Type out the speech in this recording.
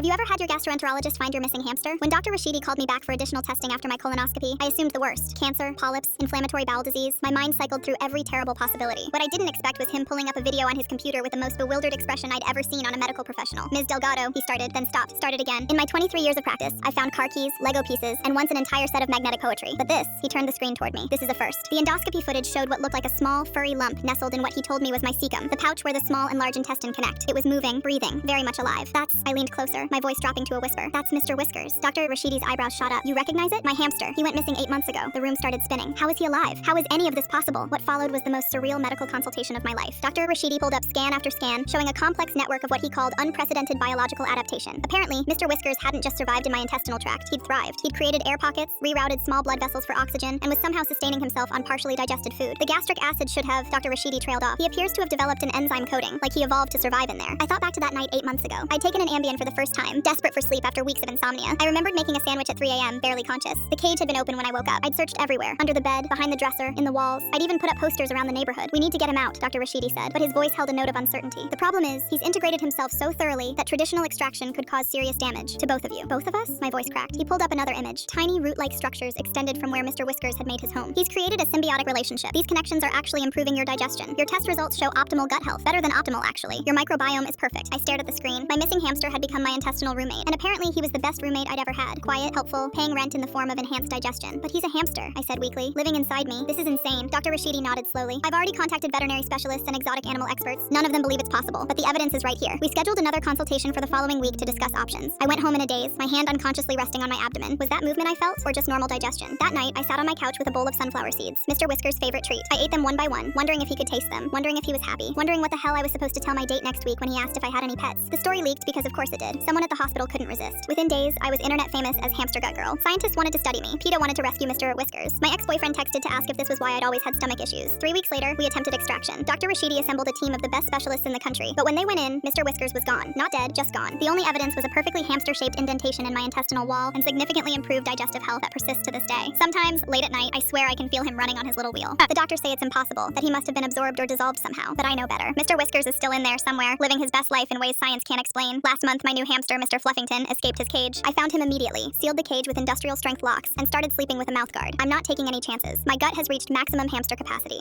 Have you ever had your gastroenterologist find your missing hamster? When Dr. Rashidi called me back for additional testing after my colonoscopy, I assumed the worst. Cancer, polyps, inflammatory bowel disease. My mind cycled through every terrible possibility. What I didn't expect was him pulling up a video on his computer with the most bewildered expression I'd ever seen on a medical professional. Ms. Delgado, he started, then stopped, started again. In my 23 years of practice, I found car keys, Lego pieces, and once an entire set of magnetic poetry. But this, he turned the screen toward me. This is a first. The endoscopy footage showed what looked like a small, furry lump nestled in what he told me was my cecum, the pouch where the small and large intestine connect. It was moving, breathing, very much alive. I leaned closer, my voice dropping to a whisper. That's Mr. Whiskers. Dr. Rashidi's eyebrows shot up. You recognize it? My hamster. He went missing 8 months ago. The room started spinning. How is he alive? How is any of this possible? What followed was the most surreal medical consultation of my life. Dr. Rashidi pulled up scan after scan, showing a complex network of what he called unprecedented biological adaptation. Apparently, Mr. Whiskers hadn't just survived in my intestinal tract, he'd thrived. He'd created air pockets, rerouted small blood vessels for oxygen, and was somehow sustaining himself on partially digested food. The gastric acid should have, Dr. Rashidi trailed off. He appears to have developed an enzyme coating, like he evolved to survive in there. I thought back to that night 8 months ago. I'd taken an Ambien for the first time, desperate for sleep after weeks of insomnia. I remembered making a sandwich at 3 a.m., barely conscious. The cage had been open when I woke up. I'd searched everywhere, under the bed, behind the dresser, in the walls. I'd even put up posters around the neighborhood. We need to get him out, Dr. Rashidi said, but his voice held a note of uncertainty. The problem is, he's integrated himself so thoroughly that traditional extraction could cause serious damage to both of you. Both of us? My voice cracked. He pulled up another image. Tiny root-like structures extended from where Mr. Whiskers had made his home. He's created a symbiotic relationship. These connections are actually improving your digestion. Your test results show optimal gut health. Better than optimal, actually. Your microbiome is perfect. I stared at the screen. My missing hamster had become my intestinal roommate, and apparently he was the best roommate I'd ever had. Quiet, helpful, paying rent in the form of enhanced digestion. But he's a hamster, I said weakly, living inside me. This is insane. Dr. Rashidi nodded slowly. I've already contacted veterinary specialists and exotic animal experts. None of them believe it's possible, but the evidence is right here. We scheduled another consultation for the following week to discuss options. I went home in a daze, my hand unconsciously resting on my abdomen. Was that movement I felt, or just normal digestion? That night, I sat on my couch with a bowl of sunflower seeds, Mr. Whiskers' favorite treat. I ate them one by one, wondering if he could taste them, wondering if he was happy, wondering what the hell I was supposed to tell my date next week when he asked if I had any pets. The story leaked because of course it did. Someone at the hospital couldn't resist. Within days, I was internet famous as Hamster Gut Girl. Scientists wanted to study me. PETA wanted to rescue Mr. Whiskers. My ex-boyfriend texted to ask if this was why I'd always had stomach issues. 3 weeks later, we attempted extraction. Dr. Rashidi assembled a team of the best specialists in the country, but when they went in, Mr. Whiskers was gone. Not dead, just gone. The only evidence was a perfectly hamster-shaped indentation in my intestinal wall and significantly improved digestive health that persists to this day. Sometimes, late at night, I swear I can feel him running on his little wheel. The doctors say it's impossible, that he must have been absorbed or dissolved somehow, but I know better. Mr. Whiskers is still in there somewhere, living his best life in ways science can't explain. Last month, my new hamster, Mr. Fluffington, escaped his cage. I found him immediately, sealed the cage with industrial-strength locks, and started sleeping with a mouthguard. I'm not taking any chances. My gut has reached maximum hamster capacity.